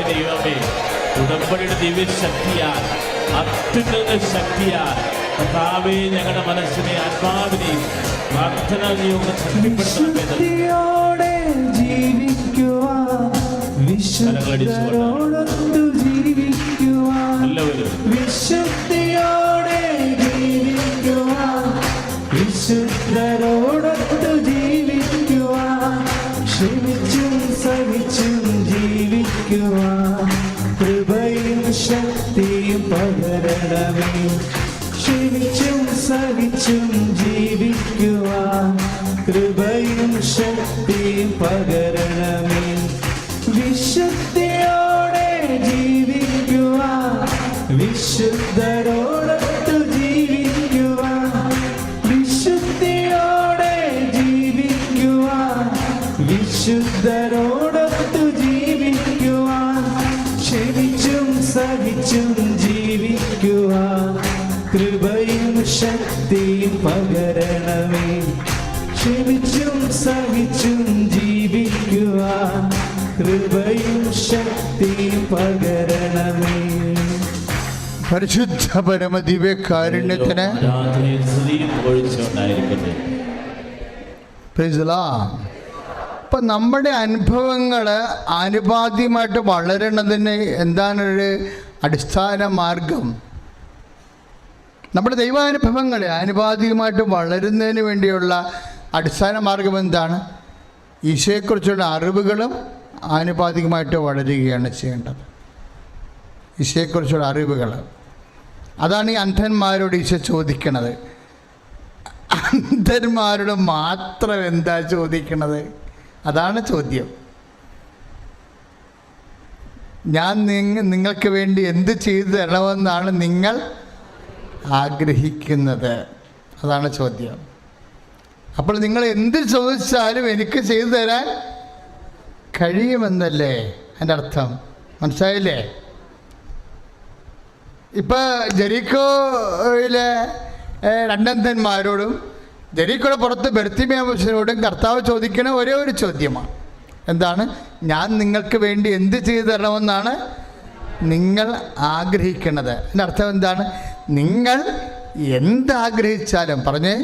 ദൈവമേ, ഉടമ്പടിയുടെ ദിവ്യശക്തിയാൽ, അത്യുന്നത ശക്തിയാൽ കർത്താവേ ഞങ്ങളുടെ മനസ്സിനെ ആത്മാവിനെയും പ്രാർത്ഥന വിശുദ്ധിയോടെ ജീവിക്കുവാൻ, വിശുദ്ധരോടൊത്തു ജീവിക്കുവാൻ, വിശുദ്ധിയോടെ ജീവിക്കുവാൻ, വിശുദ്ധരോടൊത്തു ജീവിക്കുവാൻ, ക്ഷമിച്ചും സഹിച്ചും ജീവിക്കുവാൻ കൃപയും ശക്തിയും പകരണമേ. ക്ഷമിച്ചും സഹിച്ചും ജീവിക്കുവാൻ കൃപയും ശക്തിയും പകരണമേ. വിശുദ്ധിയോടെ ജീവിക്കുവാൻ, വിശുദ്ധരോടൊത്തു ജീവിക്കുവാൻ, വിശുദ്ധിയോടെ ജീവിക്കുവാൻ, വിശുദ്ധരോടൊത്തു ജീവിക്കുവാൻ, ക്ഷമിച്ചും സഹിച്ചും ജീവിക്കുവാൻ കൃപയും ശക്തിയും പകരണമേ. ക്ഷമിച്ചും സഹിച്ചും ജീവിക്കുവാൻ കൃപയും ശക്തിയും പകരണമേ. പരിശുദ്ധ പരമദിവ്യകാരുണ്യത്തിന് ഇപ്പം നമ്മുടെ അനുഭവങ്ങൾ ആനുപാതികമായിട്ട് വളരണതിന് എന്താണൊരു അടിസ്ഥാന മാർഗം? നമ്മുടെ ദൈവാനുഭവങ്ങൾ ആനുപാതികമായിട്ട് വളരുന്നതിന് വേണ്ടിയുള്ള അടിസ്ഥാന മാർഗം എന്താണ്? ഈശോയെക്കുറിച്ചുള്ള അറിവുകളും ആനുപാതികമായിട്ട് വളരുകയാണ് ചെയ്യേണ്ടത്. ഈശോയെക്കുറിച്ചുള്ള അറിവുകൾ, അതാണ് ഈ അന്ധന്മാരോട് ഈശോ ചോദിക്കണത്. അന്ധന്മാരോട് മാത്രം എന്താ ചോദിക്കണത്? അതാണ് ചോദ്യം. ഞാൻ നിങ്ങൾക്ക് വേണ്ടി എന്ത് ചെയ്തു തരണമെന്നാണ് നിങ്ങൾ ആഗ്രഹിക്കുന്നത്? അതാണ് ചോദ്യം. അപ്പോൾ നിങ്ങൾ എന്ത് ചോദിച്ചാലും എനിക്ക് ചെയ്തു തരാൻ കഴിയുമെന്നല്ലേ എൻ്റെ അർത്ഥം? മനസ്സിലായില്ലേ? ഇപ്പം ജെറിക്കോയിലെ രണ്ടന്ധന്മാരോടും ജെറിക്കോയുടെ പുറത്ത് ബർത്തിമേയോസിനോടും കർത്താവ് ചോദിക്കുന്ന ഒരേ ഒരു ചോദ്യമാണ്. എന്താണ്? ഞാൻ നിങ്ങൾക്ക് വേണ്ടി എന്ത് ചെയ്തു തരണമെന്നാണ് നിങ്ങൾ ആഗ്രഹിക്കുന്നത്? എൻ്റെ അർത്ഥം എന്താണ്? നിങ്ങൾ എന്താഗ്രഹിച്ചാലും, പറഞ്ഞേ,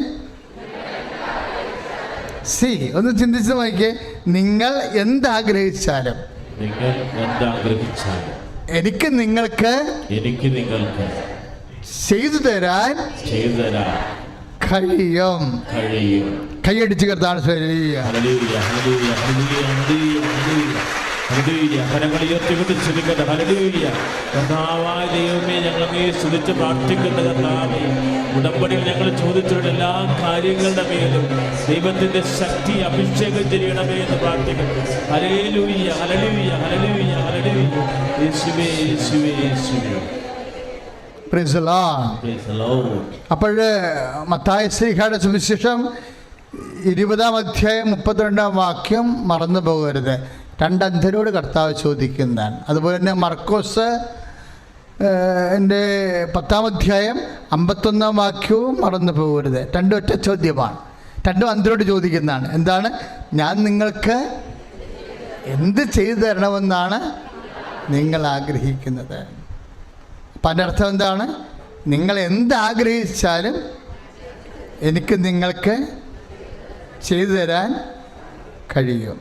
ഒന്ന് ചിന്തിച്ച് നോക്കിയേ. നിങ്ങൾ എന്താഗ്രഹിച്ചാലും എനിക്ക് നിങ്ങൾക്ക് ചെയ്തു തരാൻ കഴിയും. കൈയടിച്ച് കർത്താവ് ദൈവമേ, ഞങ്ങളെ സ്തുതിച്ച് പ്രാർത്ഥിക്കുന്ന കർത്താവേ, ഉടമ്പടിയിൽ ഞങ്ങൾ ചോദിച്ചിട്ടുള്ള എല്ലാ കാര്യങ്ങളുടെ മേലും ദൈവത്തിന്റെ ശക്തി അഭിഷേകം ചെയ്യണമേ എന്ന് പ്രാർത്ഥിക്കുന്നു. ഹല്ലേലൂയ, ഹല്ലേലൂയ, ഹല്ലേലൂയ, ഹല്ലേലൂയ. യേശുവേ, യേശുവേ, യേശുവേ. അപ്പോൾ മത്തായി ശ്ലീഹായുടെ സുവിശേഷം 20-ാം അധ്യായം 32-ാം വാക്യം മറന്നു പോകരുത്. രണ്ടന്ധരോട് കർത്താവ് ചോദിക്കുന്നതാണ്. അതുപോലെ തന്നെ മർക്കോസ് എൻ്റെ 10-ാം അധ്യായം 51-ാം വാക്യവും മറന്നു പോകരുത്. രണ്ടും ഒറ്റ ചോദ്യമാണ്. രണ്ടും അന്ധരോട് ചോദിക്കുന്നതാണ്. എന്താണ്? ഞാൻ നിങ്ങൾക്ക് എന്ത് ചെയ്തു തരണമെന്നാണ് നിങ്ങൾ ആഗ്രഹിക്കുന്നത്? അപ്പം അതിൻ്റെ അർത്ഥം എന്താണ്? നിങ്ങൾ എന്താഗ്രഹിച്ചാലും എനിക്ക് നിങ്ങൾക്ക് ചെയ്തു തരാൻ കഴിയും.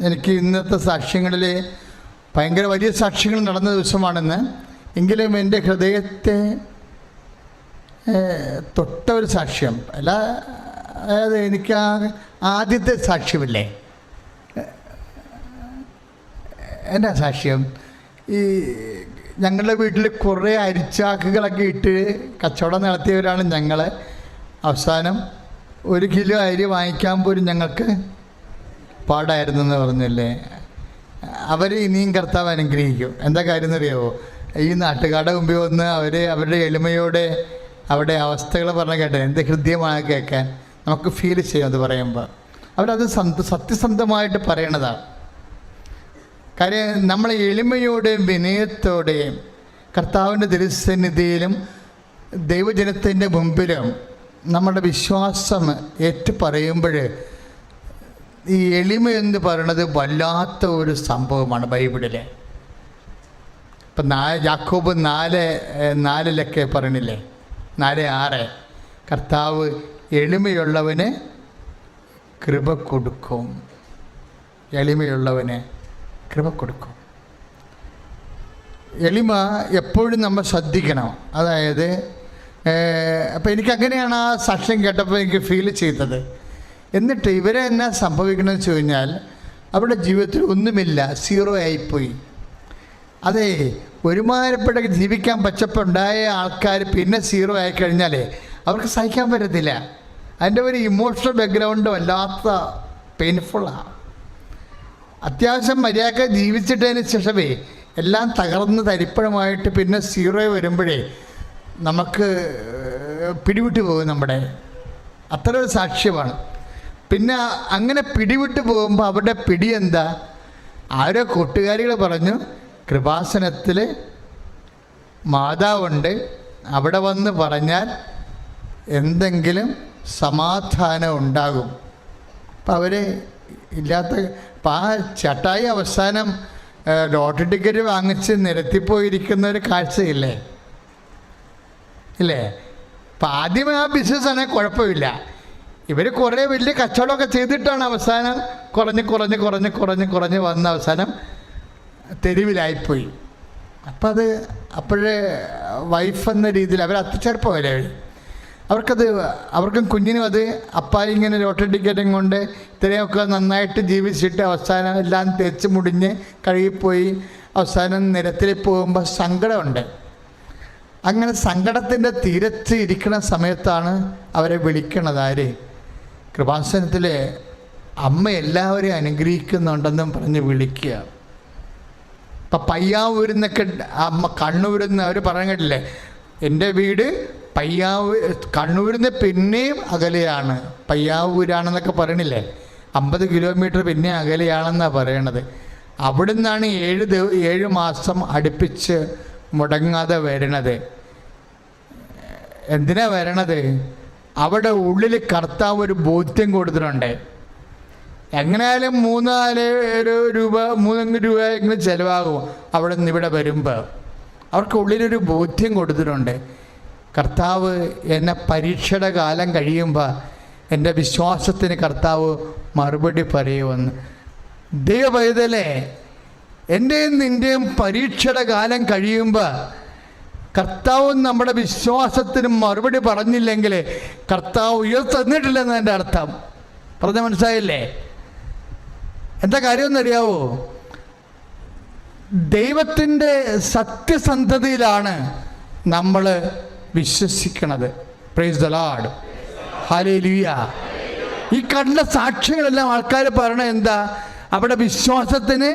എനിക്ക് ഇന്നത്തെ സാക്ഷ്യങ്ങളിൽ ഭയങ്കര വലിയ സാക്ഷ്യങ്ങൾ നടന്ന ദിവസമാണെന്ന്, എങ്കിലും എൻ്റെ ഹൃദയത്തെ തൊട്ട ഒരു സാക്ഷ്യം അല്ല. അതായത് എനിക്ക് ആദ്യത്തെ സാക്ഷ്യമില്ലേ, എന്നാ സാക്ഷ്യം? ഈ ഞങ്ങളുടെ വീട്ടിൽ കുറേ അരിച്ചാക്കുകളൊക്കെ ഇട്ട് കച്ചവടം നടത്തിയവരാണ് ഞങ്ങൾ. അവസാനം 1 കിലോ അരി വാങ്ങിക്കാൻ പോലും ഞങ്ങൾക്ക് പാടായിരുന്നു എന്ന് പറഞ്ഞല്ലേ. അവർ ഇനിയും കർത്താവ് അനുഗ്രഹിക്കും. എന്താ കാര്യം എന്നറിയാമോ? ഈ നാട്ടുകാരുടെ മുമ്പിൽ വന്ന് അവരുടെ എളിമയോടെ അവരുടെ അവസ്ഥകൾ പറഞ്ഞ കേട്ടെ എന്ത് ഹൃദ്യമാണ് കേൾക്കാൻ. നമുക്ക് ഫീൽ ചെയ്യും അത് പറയുമ്പോൾ. അവരത് സത്യസന്ധമായിട്ട് പറയണതാണ്. കാര്യം നമ്മൾ എളിമയോടെയും വിനയത്തോടെയും കർത്താവിൻ്റെ തിരുസന്നിധിയിലും ദൈവജനത്തിൻ്റെ മുമ്പിലും നമ്മുടെ വിശ്വാസം ഏറ്റു പറയുമ്പോൾ ഈ എളിമ എന്ന് പറയുന്നത് വല്ലാത്ത ഒരു സംഭവമാണ് ബൈബിളിൽ. ഇപ്പം യാക്കോബ് 4:4 പറയണില്ലേ, 4:6 കർത്താവ് എളിമയുള്ളവന് കൃപ കൊടുക്കും. എളിമയുള്ളവന് കൃപ കൊടുക്കും. എളിമ എപ്പോഴും നമ്മൾ ശ്രദ്ധിക്കണം. അതായത് അപ്പോൾ എനിക്കങ്ങനെയാണ് ആ സാക്ഷ്യം കേട്ടപ്പോൾ എനിക്ക് ഫീൽ ചെയ്തത്. എന്നിട്ട് ഇവരെ എന്നാ സംഭവിക്കണമെന്ന് വെച്ച് കഴിഞ്ഞാൽ അവരുടെ ജീവിതത്തിൽ ഒന്നുമില്ല, 0 ആയിപ്പോയി. അതെ, ഒരുമാതിരിപ്പെട്ട ജീവിക്കാൻ പച്ചപ്പുണ്ടായ ആൾക്കാർ പിന്നെ 0 ആയിക്കഴിഞ്ഞാൽ അവർക്ക് സഹിക്കാൻ പറ്റത്തില്ല. അതിൻ്റെ ഒരു ഇമോഷണൽ ബാക്ക്ഗ്രൗണ്ട് വല്ലാത്ത പെയിൻഫുള്ളാണ്. അത്യാവശ്യം മര്യാദ ജീവിച്ചിട്ടതിന് ശേഷമേ എല്ലാം തകർന്ന് തരിപ്പണമായിട്ട് പിന്നെ 0 വരുമ്പോഴേ നമുക്ക് പിടിവിട്ട് പോകും. നമ്മുടെ അത്ര ഒരു സാക്ഷ്യമാണ്. പിന്നെ അങ്ങനെ പിടിവിട്ട് പോകുമ്പോൾ അവരുടെ പിടി എന്താ? ആരോ കൂട്ടുകാരികൾ പറഞ്ഞു, കൃപാസനത്തിൽ മാതാവുണ്ട്, അവിടെ വന്ന് പറഞ്ഞാൽ എന്തെങ്കിലും സമാധാനം ഉണ്ടാകും. അപ്പം അവർ ഇല്ലാത്ത അപ്പം ആ ചട്ടായി അവസാനം ലോട്ടറി ടിക്കറ്റ് വാങ്ങിച്ച് നിരത്തിപ്പോയിരിക്കുന്ന ഒരു കാഴ്ചയില്ലേ ഇല്ലേ? അപ്പം ആദ്യം ആ ബിസിനസ്സാണെങ്കിൽ കുഴപ്പമില്ല. ഇവർ കുറേ വലിയ കച്ചവടമൊക്കെ ചെയ്തിട്ടാണ് അവസാനം കുറഞ്ഞ് വന്ന അവസാനം തെരുവിലായിപ്പോയി. അപ്പം അത് അപ്പോഴേ വൈഫ് എന്ന രീതിയിൽ അവർ ചെറുപ്പമല്ലേ, അവർക്കും കുഞ്ഞിനും അത് അപ്പായി ഇങ്ങനെ ലോട്ടറി ടിക്കറ്റും കൊണ്ട് ഇത്രയൊക്കെ നന്നായിട്ട് ജീവിച്ചിട്ട് അവസാനം എല്ലാം തേച്ച് മുടിഞ്ഞ് കഴുകിപ്പോയി അവസാനം നിരത്തിൽ പോകുമ്പോൾ സങ്കടമുണ്ട്. അങ്ങനെ സങ്കടത്തിൻ്റെ തീരത്ത് ഇരിക്കുന്ന സമയത്താണ് അവരെ വിളിക്കണത്. ആര്? കൃപാസനത്തിലെ അമ്മ എല്ലാവരെയും അനുഗ്രഹിക്കുന്നുണ്ടെന്നും പറഞ്ഞ് വിളിക്കുക. ഇപ്പം പയ്യാവൂരിന്നൊക്കെ അമ്മ കണ്ണൂരിന്ന് അവർ പറയാൻ കേട്ടില്ലേ, എൻ്റെ വീട് കണ്ണൂരിൽ നിന്ന് പിന്നെയും അകലെയാണ്, പയ്യാവൂരാണെന്നൊക്കെ പറയണില്ലേ, 50 കിലോമീറ്റർ പിന്നെ അകലെയാണെന്നാണ് പറയണത്. അവിടെ നിന്നാണ് 7 മാസം അടുപ്പിച്ച് മുടങ്ങാതെ വരണത്. എന്തിനാ വരണത്? അവിടെ ഉള്ളിൽ കർത്താവ് ഒരു ബോധ്യം കൊടുത്തിട്ടുണ്ട്. എങ്ങനെയായാലും 3-4 രൂപ എങ്കിലും ചിലവാകും അവിടെ നിന്ന് ഇവിടെ വരുമ്പോൾ. അവർക്ക് ഉള്ളിലൊരു ബോധ്യം കൊടുത്തിട്ടുണ്ട്, കർത്താവ് എന്നെ പരീക്ഷയുടെ കാലം കഴിയുമ്പോൾ എൻ്റെ വിശ്വാസത്തിന് കർത്താവ് മറുപടി പറയുമെന്ന്. ദൈവപൈതലേ, എൻ്റെയും നിൻ്റെയും പരീക്ഷയുടെ കാലം കഴിയുമ്പോൾ കർത്താവ് നമ്മുടെ വിശ്വാസത്തിന് മറുപടി പറഞ്ഞില്ലെങ്കിൽ കർത്താവ് ഉയർത്തന്നിട്ടില്ലെന്ന് എൻ്റെ അർത്ഥം. പറഞ്ഞ മനസ്സിലായില്ലേ? എന്താ കാര്യമെന്നറിയാവോ? ദൈവത്തിൻ്റെ സത്യസന്ധതയിലാണ് നമ്മൾ വിശ്വസിക്കണത്. പ്രൈസ് ദ ലോർഡ്, ഹല്ലേലൂയ. ഈ കണ്ട സാക്ഷ്യങ്ങളെല്ലാം ആൾക്കാർ പറയണ എന്താ? അവിടെ വിശ്വാസത്തിന്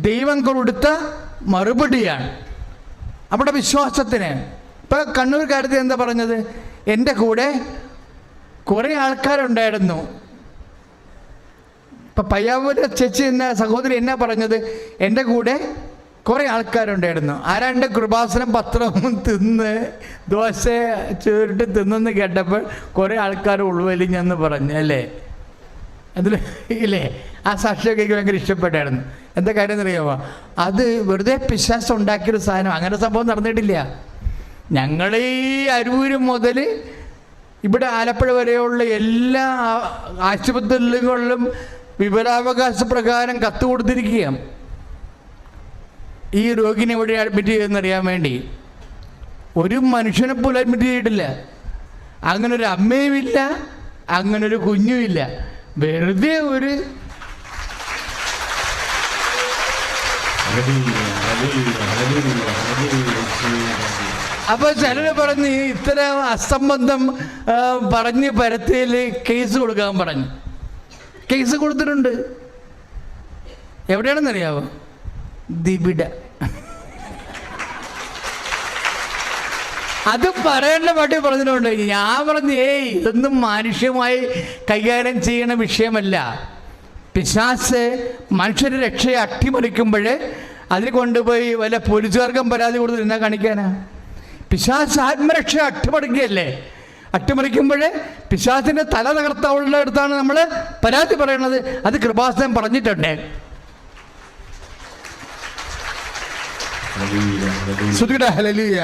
ദൈവം കൊടുത്ത മറുപടിയാണ്. അവിടെ വിശ്വാസത്തിന് ഇപ്പം കണ്ണൂർക്കാരത്തിൽ എന്താ പറഞ്ഞത്? എൻ്റെ കൂടെ കുറേ ആൾക്കാരുണ്ടായിരുന്നു. ഇപ്പം പയ്യാവൂർ ചേച്ചി എന്ന സഹോദരി എന്നാ പറഞ്ഞത്? എൻ്റെ കൂടെ കുറേ ആൾക്കാരുണ്ടായിരുന്നു. ആരാണ്ട് കൃപാസനം പത്രവും തിന്ന് ദോശ ചുരുട്ട് തിന്നെന്ന് കേട്ടപ്പോൾ കുറേ ആൾക്കാർ ഉൾവലിഞ്ഞെന്ന് പറഞ്ഞു അല്ലേ? അതിൽ ഇല്ലേ? ആ സാക്ഷിയൊക്കെ എനിക്ക് ഭയങ്കര ഇഷ്ടപ്പെട്ടായിരുന്നു. എന്താ കാര്യം എന്നറിയാമോ? അത് വെറുതെ പിശാച് ഉണ്ടാക്കിയൊരു സാധനം. അങ്ങനെ സംഭവം നടന്നിട്ടില്ല. ഞങ്ങൾ ഈ അരൂര് മുതൽ ഇവിടെ ആലപ്പുഴ വരെയുള്ള എല്ലാ ആശുപത്രികളിലും വിവരാവകാശ പ്രകാരം കത്ത് കൊടുത്തിരിക്കുകയാണ് ഈ രോഗിനെ എവിടെ അഡ്മിറ്റ് ചെയ്തെന്നറിയാൻ വേണ്ടി. ഒരു മനുഷ്യനെ പോലും അഡ്മിറ്റ് ചെയ്തിട്ടില്ല. അങ്ങനൊരു അമ്മയുമില്ല, അങ്ങനൊരു കുഞ്ഞുമില്ല. വെറുതെ ഒരു അപ്പോൾ ചിലർ പറഞ്ഞ് ഇത്തരം അസംബന്ധം പറഞ്ഞ് പരത്തിയിൽ കേസ് കൊടുക്കാൻ പറഞ്ഞു. കേസ് കൊടുത്തിട്ടുണ്ട്. എവിടെയാണെന്നറിയാവോ? ദിബിഡ. അത് പറയേണ്ട പാട്ടി പറഞ്ഞിട്ടുണ്ട്. ഞാൻ പറഞ്ഞു, ഇതൊന്നും മാനുഷ്യമായി കൈകാര്യം ചെയ്യണ വിഷയമല്ല. പിശാച് മനുഷ്യരുടെ രക്ഷയെ അട്ടിമറിക്കുമ്പോൾ അതിൽ കൊണ്ടുപോയി വല്ല പോലീസുകാർക്കും പരാതി കൊടുത്ത് എന്നാ കാണിക്കാനാ? പിശാച് ആത്മരക്ഷ അട്ടിമറിക്കുകയല്ലേ? അട്ടിമറിക്കുമ്പോൾ പിശാചിൻ്റെ തല തകർത്തവളുടെ അടുത്താണ് നമ്മൾ പരാതി പറയണത്. അത് കൃപാസനം പറഞ്ഞിട്ടുണ്ട്. ഹല്ലേലൂയ, ഹല്ലേലൂയ. ശ്രുതികട ഹല്ലേലൂയ.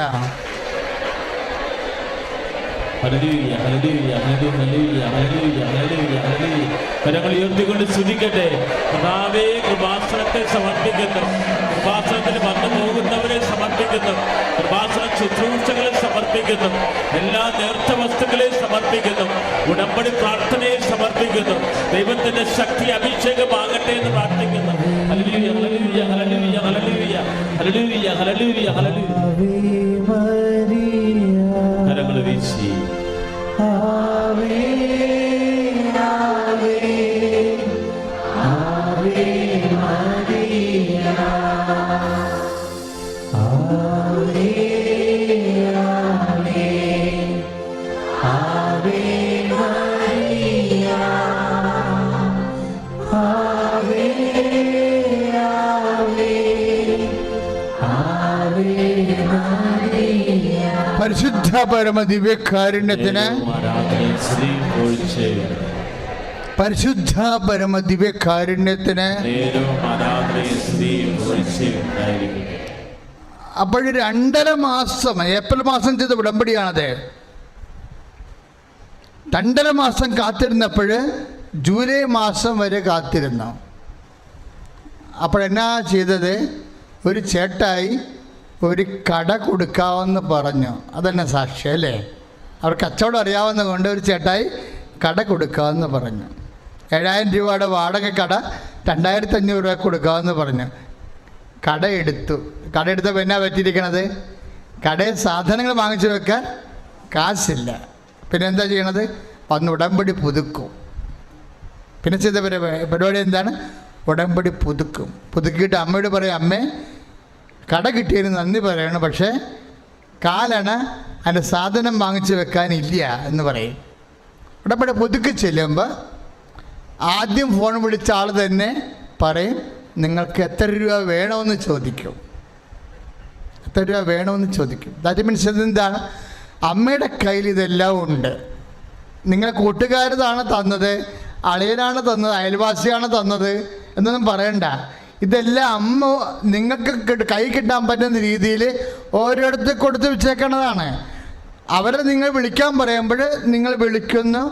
ഹല്ലേലൂയ, ഹല്ലേലൂയ, ഹല്ലേലൂയ, ഹല്ലേലൂയ, ഹല്ലേലൂയ, ഹല്ലേലൂയ. കരങ്ങൾ ഉയർത്തിക്കൊണ്ട് സ്തുതിക്കട്ടെ. കർത്താവേ, കൃപാസനത്തെ സമർപ്പിക്കുന്നു, കൃപാസനത്തിൽ വന്നു പോകുന്നവരെ സമർപ്പിക്കുന്നു, കൃപാസന ശുശ്രൂഷകളെ സമർപ്പിക്കുന്നു, എല്ലാ നേർച്ച വസ്തുക്കളെ സമർപ്പിക്കുന്നു, ഉടമ്പടി പ്രാർത്ഥനയെ സമർപ്പിക്കുന്നു. ദൈവത്തിന്റെ ശക്തി അഭിഷേകമാകട്ടെ എന്ന് പ്രാർത്ഥിക്കുന്നു. ഹല്ലേലൂയ, ഹല്ലേലൂയ, ഹല്ലേലൂയ, ഹല്ലേലൂയ, ഹല്ലേലൂയ, ഹല്ലേലൂയ, ഹല്ലേലൂയ. ആവേ മരിയ, കരങ്ങൾ വീശി ആവേ ആവേ ആവേ മരിയ, ആവേ ആവേ ആവേ മരിയ, ആവേ ആവേ ആവേ മരിയ. പരിശുദ്ധ പരമ ദിവ്യകാരുണ്യത്തിന്, ആരാധനയും സ്തുതിയും പുകഴ്ചയും. പരിശുദ്ധ പരമ ദിവ്യകാരുണ്യത്തിന് നേരവും ആരാധനയും സ്തുതിയും പുകഴ്ചയും ഉണ്ടായിരിക്കട്ടെ. അപ്പോൾ 2.5 മാസം, ഏപ്രിൽ മാസം ചെയ്ത ഉടമ്പടിയാണത്. 2.5 മാസം കാത്തിരുന്നപ്പോൾ ജൂലൈ മാസം വരെ കാത്തിരുന്നു. അപ്പോഴെന്നാ ചെയ്തത്? ഒരു ചേട്ടായി ഒരു കട കൊടുക്കാമെന്ന് പറഞ്ഞു. അതന്നെ സാക്ഷി അല്ലേ? അവർ കച്ചവടം അറിയാവുന്ന കൊണ്ട് ഒരു ചേട്ടായി കട കൊടുക്കാമെന്ന് പറഞ്ഞു. 7,000 രൂപയുടെ വാടക കട 2,500 രൂപ കൊടുക്കാമെന്ന് പറഞ്ഞു. കടയെടുത്തു. കടയെടുത്തപ്പോൾ എന്നാ പറ്റിയിരിക്കണത്? കടയിൽ സാധനങ്ങൾ വാങ്ങിച്ചു വെക്കാൻ കാശില്ല. പിന്നെ എന്താ ചെയ്യണത്? വന്ന് ഉടമ്പടി പുതുക്കും. പിന്നെ ചെയ്ത പരിപാടി എന്താണ്? ഉടമ്പടി പുതുക്കും. പുതുക്കിയിട്ട് അമ്മയോട് പറയും, അമ്മേ കട കിട്ടിയതിന് നന്ദി പറയണം, പക്ഷേ കാലണ അതിൻ്റെ സാധനം വാങ്ങിച്ചു വെക്കാനില്ല എന്ന് പറയും. ഉടമ്പടി പുതുക്കി ചെല്ലുമ്പോൾ ആദ്യം ഫോൺ വിളിച്ച ആൾ തന്നെ പറയും, നിങ്ങൾക്ക് എത്ര രൂപ വേണമെന്ന് ചോദിക്കും. എത്ര രൂപ വേണമെന്ന് ചോദിക്കും. ദാറ്റ് മീൻസ് എന്താണ്? അമ്മയുടെ കയ്യിൽ ഇതെല്ലാം ഉണ്ട്. നിങ്ങളെ കൂട്ടുകാരതാണ് തന്നത്, അളിയനാണ് തന്നത്, അയൽവാസിയാണ് തന്നത് എന്നൊന്നും പറയണ്ട. ഇതെല്ലാം അമ്മ നിങ്ങൾക്ക് കൈ കിട്ടാൻ പറ്റുന്ന രീതിയിൽ ഓരോരുത്തർ കൊടുത്ത് വെച്ചേക്കണതാണ്. അവരെ നിങ്ങൾ വിളിക്കാൻ പറയുമ്പോൾ നിങ്ങൾ വിളിക്കുന്നു,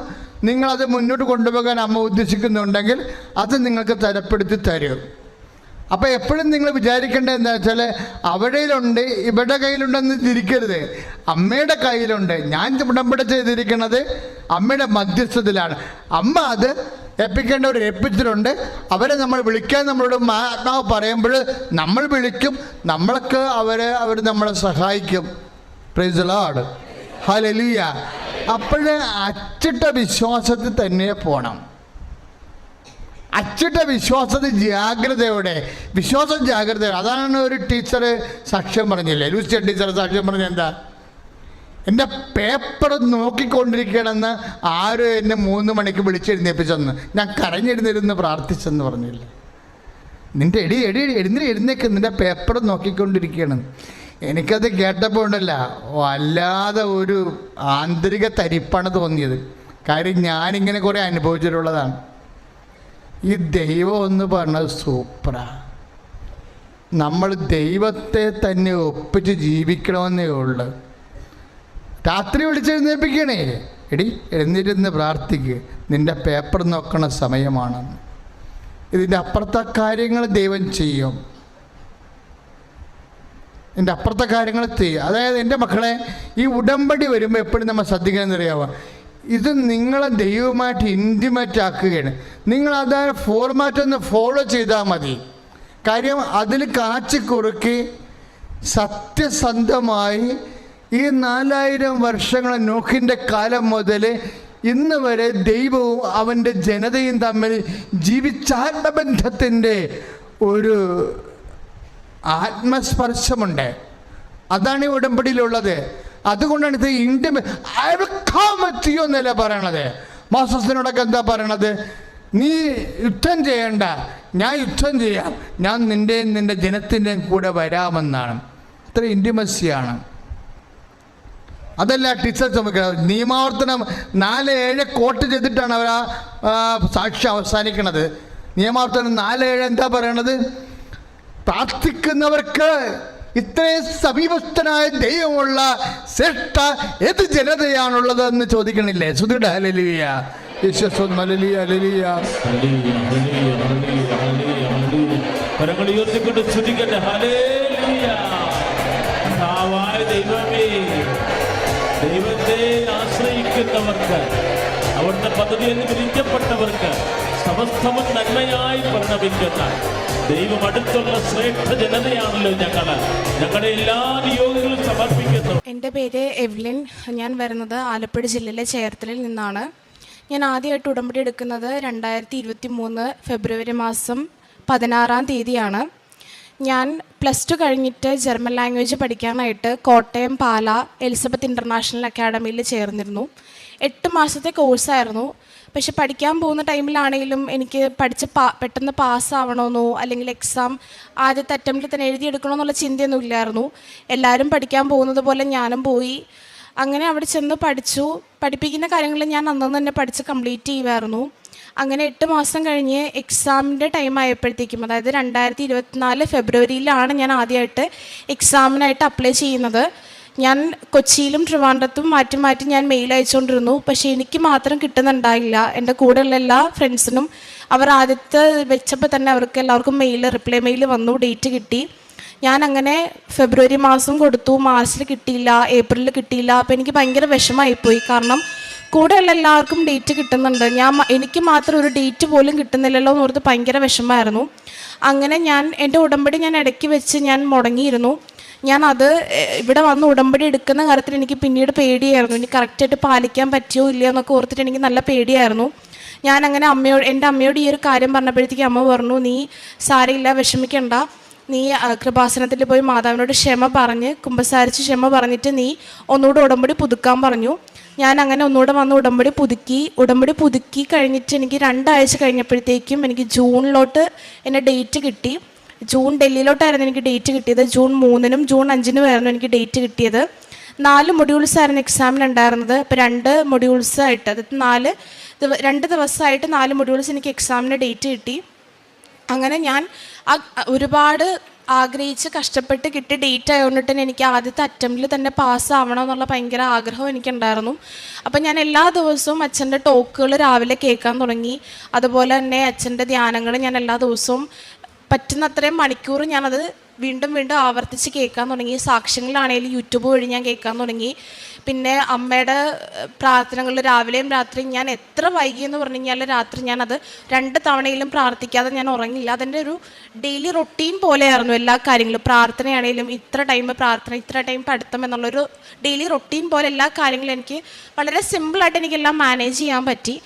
നിങ്ങളത് മുന്നോട്ട് കൊണ്ടുപോകാൻ അമ്മ ഉദ്ദേശിക്കുന്നുണ്ടെങ്കിൽ അത് നിങ്ങൾക്ക് തരപ്പെടുത്തി തരും. അപ്പോൾ എപ്പോഴും നിങ്ങൾ വിചാരിക്കേണ്ടത് എന്താ വെച്ചാൽ, അവിടെയിലുണ്ട് ഇവിടെ കയ്യിലുണ്ടെന്ന് തിരിക്കരുത്. അമ്മയുടെ കയ്യിലുണ്ട്. ഞാൻ ഉടമ്പടി ചെയ്തിരിക്കുന്നത് അമ്മയുടെ മധ്യസ്ഥത്തിലാണ്. അമ്മ അത് ഏൽപ്പിക്കേണ്ടവർ ഏൽപ്പിച്ചിട്ടുണ്ട്. അവരെ നമ്മൾ വിളിക്കാൻ നമ്മളോട് ആത്മാവ് പറയുമ്പോൾ നമ്മൾ വിളിക്കും, നമ്മൾക്ക് അവർ നമ്മളെ സഹായിക്കും. Praise the Lord, hallelujah. അപ്പോഴേ അച്ചിട്ട വിശ്വാസത്തിൽ തന്നെ പോകണം. അച്ചിട്ട വിശ്വാസത്തിൽ ജാഗ്രതയോടെ, വിശ്വാസം ജാഗ്രതയോടെ. അതാണ് ഒരു ടീച്ചർ സാക്ഷ്യം പറഞ്ഞില്ലേ, ലൂസിയ ടീച്ചർ സാക്ഷ്യം പറഞ്ഞ എന്താ? എൻ്റെ പേപ്പർ നോക്കിക്കൊണ്ടിരിക്കണമെന്ന് ആരും എന്നെ 3 മണിക്ക് വിളിച്ചെഴുന്നേപ്പിച്ചെന്ന് ഞാൻ കരഞ്ഞെഴുന്നിരുന്ന് പ്രാർത്ഥിച്ചെന്ന് പറഞ്ഞില്ല. നിൻ്റെ എഴുന്നേക്ക്, നിൻ്റെ പേപ്പർ നോക്കിക്കൊണ്ടിരിക്കണം. എനിക്കത് കേട്ടപ്പോൾ ഉണ്ടല്ല, വല്ലാതെ ഒരു ആന്തരിക തരിപ്പാണ് തോന്നിയത്. കാര്യം ഞാനിങ്ങനെ കുറേ അനുഭവിച്ചിട്ടുള്ളതാണ്. ഈ ദൈവം എന്ന് പറഞ്ഞത് സൂപ്പറാണ്. നമ്മൾ ദൈവത്തെ തന്നെ ഒപ്പിച്ച് ജീവിക്കണമെന്നേ ഉള്ളൂ. രാത്രി വിളിച്ചെഴുന്നേൽപ്പിക്കണേ, എടി എഴുന്നേരുന്ന് പ്രാർത്ഥിക്കുക, നിൻ്റെ പേപ്പർ നോക്കണ സമയമാണെന്ന്. ഇതിൻ്റെ അപ്പുറത്തെ കാര്യങ്ങൾ ദൈവം ചെയ്യും. എൻ്റെ അപ്പുറത്തെ കാര്യങ്ങൾ ചെയ്യും. അതായത് എൻ്റെ മക്കളെ, ഈ ഉടമ്പടി വരുമ്പോൾ എപ്പോഴും നമ്മൾ ശ്രദ്ധിക്കണമെന്നറിയാവുക, ഇത് നിങ്ങളെ ദൈവമായിട്ട് ഇൻറ്റിമേറ്റ് ആക്കുകയാണ്. നിങ്ങളത് ഫോർമാറ്റ് ഒന്ന് ഫോളോ ചെയ്താൽ മതി. കാര്യം അതിൽ കാച്ചി കുറുക്കി സത്യസന്ധമായി ഈ 4000 വർഷങ്ങൾ നോഹിൻ്റെ കാലം മുതൽ ഇന്ന് വരെ ദൈവവും അവൻ്റെ ജനതയും തമ്മിൽ ജീവിച്ചാത്മബന്ധത്തിൻ്റെ ഒരു ആത്മസ്പർശമുണ്ട്. അതാണ് ഈ ഉടമ്പടിയിലുള്ളത്. അതുകൊണ്ടാണ് ഇത് intimate. I will come with you എന്നല്ല പറയണത്. മോസസിനോടൊക്കെ എന്താ പറയണത്? നീ യുദ്ധം ചെയ്യണ്ട, ഞാൻ യുദ്ധം ചെയ്യാം, ഞാൻ നിൻ്റെ ജനത്തിൻ്റെയും കൂടെ വരാമെന്നാണ്. അത്ര ഇൻറ്റിമസിയാണ്. അതല്ല ടീച്ചർ ചുമക്കുന്നത്. നിയമാവർത്തനം 4:7 കോട്ട് ചെയ്തിട്ടാണ് അവർ ആ സാക്ഷ്യം അവസാനിക്കുന്നത്. നിയമാവർത്തനം 4:7 എന്താ പറയണത്? പ്രാർത്ഥിക്കുന്നവർക്ക് ഇത്രയും സമീപസ്ഥനായ ദൈവമുള്ള ശ്രേഷ്ഠ ഏത് ജനതയാണുള്ളത് എന്ന് ചോദിക്കണില്ലേ? ശ്രുതിയുടെ ഹല്ലേലൂയ, യേശുസ്തുതി, ഹല്ലേലൂയ, ഹല്ലേലൂയ. കരങ്ങൾ ഉയർത്തിക്കൊണ്ട് സ്തുതിക്കട്ടെ. ഹല്ലേലൂയ. കർത്താവായ ദൈവമേ, ദൈവത്തെ ആശ്രയിക്കുന്നവർക്ക്, അവിടുത്തെ പദ്ധതിയിൽ വിധിക്കപ്പെട്ടവർക്ക് സമസ്തവും നന്മയായി പരിണമിക്കുന്ന ദൈവം അടുത്തുള്ള ശ്രേഷ്ഠ ജനതയാണല്ലോ ഞങ്ങളുടെ എല്ലാ നിയോഗങ്ങളും സമർപ്പിക്കുന്നു. എൻ്റെ പേര് എവ്ലിൻ. ഞാൻ വരുന്നത് ആലപ്പുഴ ജില്ലയിലെ ചേർത്തലയിൽ നിന്നാണ്. ഞാൻ ആദ്യമായിട്ട് ഉടമ്പടി എടുക്കുന്നത് 2023 ഫെബ്രുവരി മാസം 16-ാം തീയതിയാണ്. ഞാൻ +2 കഴിഞ്ഞിട്ട് ജർമ്മൻ ലാംഗ്വേജ് പഠിക്കാനായിട്ട് കോട്ടയം പാല എലിസബത്ത് ഇൻ്റർനാഷണൽ അക്കാഡമിയിൽ ചേർന്നിരുന്നു. 8 മാസത്തെ കോഴ്സായിരുന്നു. പക്ഷെ പഠിക്കാൻ പോകുന്ന ടൈമിലാണെങ്കിലും എനിക്ക് പെട്ടെന്ന് പാസ്സാവണമെന്നോ അല്ലെങ്കിൽ എക്സാം ആദ്യത്തെ അറ്റംപ്റ്റിൽ തന്നെ എഴുതിയെടുക്കണമെന്നുള്ള ചിന്തയൊന്നും ഇല്ലായിരുന്നു. എല്ലാവരും പഠിക്കാൻ പോകുന്നത് പോലെ ഞാനും പോയി. അങ്ങനെ അവിടെ ചെന്ന് പഠിച്ചു. പഠിപ്പിക്കുന്ന കാര്യങ്ങൾ ഞാൻ അന്നു തന്നെ പഠിച്ച് കംപ്ലീറ്റ് ചെയ്യുമായിരുന്നു. അങ്ങനെ 8 മാസം കഴിഞ്ഞ് എക്സാമിൻ്റെ ടൈം ആയപ്പോഴത്തേക്കും, അതായത് 2024 ഫെബ്രുവരിയിലാണ് ഞാൻ ആദ്യമായിട്ട് എക്സാമിനായിട്ട് അപ്ലൈ ചെയ്യുന്നത്. ഞാൻ കൊച്ചിയിലും ട്രിവാൻഡ്രത്തും മാറ്റി ഞാൻ മെയിൽ അയച്ചുകൊണ്ടിരുന്നു. പക്ഷേ എനിക്ക് മാത്രം കിട്ടുന്നുണ്ടായില്ല. എൻ്റെ കൂടെയുള്ള എല്ലാ ഫ്രണ്ട്സിനും അവർ ആദ്യത്തെ വെച്ചപ്പോൾ തന്നെ അവർക്ക് എല്ലാവർക്കും റിപ്ലൈ മെയിൽ വന്നു, ഡേറ്റ് കിട്ടി. ഞാൻ അങ്ങനെ ഫെബ്രുവരി മാസം കൊടുത്തു, മാർച്ചിൽ കിട്ടിയില്ല, ഏപ്രിലിൽ കിട്ടിയില്ല. അപ്പോൾ എനിക്ക് ഭയങ്കര വിഷമമായിപ്പോയി. കാരണം കൂടെയുള്ള എല്ലാവർക്കും ഡേറ്റ് കിട്ടുന്നുണ്ട്, എനിക്ക് മാത്രം ഒരു ഡേറ്റ് പോലും കിട്ടുന്നില്ലല്ലോ എന്ന് ഓർത്ത് ഭയങ്കര വിഷമമായിരുന്നു. അങ്ങനെ എൻ്റെ ഉടമ്പടി ഇടയ്ക്ക് വെച്ച് ഞാൻ മുടങ്ങിയിരുന്നു. ഞാനത് ഇവിടെ വന്ന് ഉടമ്പടി എടുക്കുന്ന കാര്യത്തിൽ എനിക്ക് പിന്നീട് പേടിയായിരുന്നു. എനിക്ക് കറക്റ്റായിട്ട് പാലിക്കാൻ പറ്റുമോ ഇല്ലയോ എന്നൊക്കെ ഓർത്തിട്ട് എനിക്ക് നല്ല പേടിയായിരുന്നു. ഞാനങ്ങനെ എൻ്റെ അമ്മയോട് ഈ ഒരു കാര്യം പറഞ്ഞപ്പോഴത്തേക്ക് അമ്മ പറഞ്ഞു, നീ സാരമില്ല, വിഷമിക്കണ്ട, നീ കൃപാസനത്തിൽ പോയി മാതാവിനോട് ക്ഷമ പറഞ്ഞ് കുമ്പസാരിച്ച് ക്ഷമ പറഞ്ഞിട്ട് നീ ഒന്നുകൂടെ ഉടമ്പടി പുതുക്കാൻ പറഞ്ഞു. ഞാൻ അങ്ങനെ ഒന്നുകൂടെ വന്ന് ഉടമ്പടി പുതുക്കി കഴിഞ്ഞിട്ട് എനിക്ക് 2 ആഴ്ച കഴിഞ്ഞപ്പോഴത്തേക്കും എനിക്ക് ജൂണിലോട്ട് എൻ്റെ ഡേറ്റ് കിട്ടി. ജൂൺ ഡൽഹിയിലോട്ടായിരുന്നു എനിക്ക് ഡേറ്റ് കിട്ടിയത്. ജൂൺ 3-നും ജൂൺ 5-നും ആയിരുന്നു എനിക്ക് ഡേറ്റ് കിട്ടിയത്. 4 മൊഡ്യൂൾസ് ആയിരുന്നു എക്സാമിനുണ്ടായിരുന്നത്. അപ്പോൾ 2 മൊഡ്യൂൾസായിട്ട്, അതായത് 2 ദിവസമായിട്ട് 4 മൊഡ്യൂൾസ് എനിക്ക് എക്സാമിന് ഡേറ്റ് കിട്ടി. അങ്ങനെ ഞാൻ ഒരുപാട് ആഗ്രഹിച്ച് കഷ്ടപ്പെട്ട് കിട്ടിയ ഡേറ്റ് ആയതുകൊണ്ട് തന്നെ എനിക്ക് ആദ്യത്തെ അറ്റംപ്റ്റിൽ തന്നെ പാസ്സാവണം എന്നുള്ള ഭയങ്കര ആഗ്രഹം എനിക്കുണ്ടായിരുന്നു. അപ്പം ഞാൻ എല്ലാ ദിവസവും അച്ഛൻ്റെ ടോക്കുകൾ രാവിലെ കേൾക്കാൻ തുടങ്ങി. അതുപോലെ തന്നെ അച്ഛൻ്റെ ധ്യാനങ്ങൾ ഞാൻ എല്ലാ ദിവസവും പറ്റുന്നത്രയും മണിക്കൂർ ഞാനത് വീണ്ടും ആവർത്തിച്ച് കേൾക്കാൻ തുടങ്ങി. സാക്ഷ്യങ്ങളാണെങ്കിലും യൂട്യൂബ് വഴി ഞാൻ കേൾക്കാൻ തുടങ്ങി. പിന്നെ അമ്മയുടെ പ്രാർത്ഥനകൾ രാവിലെയും രാത്രിയും ഞാൻ എത്ര വൈകിയെന്ന് പറഞ്ഞു കഴിഞ്ഞാൽ രാത്രി ഞാനത് 2 തവണയിലും പ്രാർത്ഥിക്കാതെ ഞാൻ ഉറങ്ങില്ല. അതിൻ്റെ ഒരു ഡെയിലി റൊട്ടീൻ പോലെയായിരുന്നു എല്ലാ കാര്യങ്ങളും. പ്രാർത്ഥനയാണെങ്കിലും ഇത്ര ടൈം പ്രാർത്ഥന, ഇത്ര ടൈം പഠിത്തം എന്നുള്ളൊരു ഡെയിലി റൊട്ടീൻ പോലെ എല്ലാ കാര്യങ്ങളും എനിക്ക് വളരെ സിമ്പിളായിട്ട് എനിക്കെല്ലാം മാനേജ് ചെയ്യാൻ പറ്റി.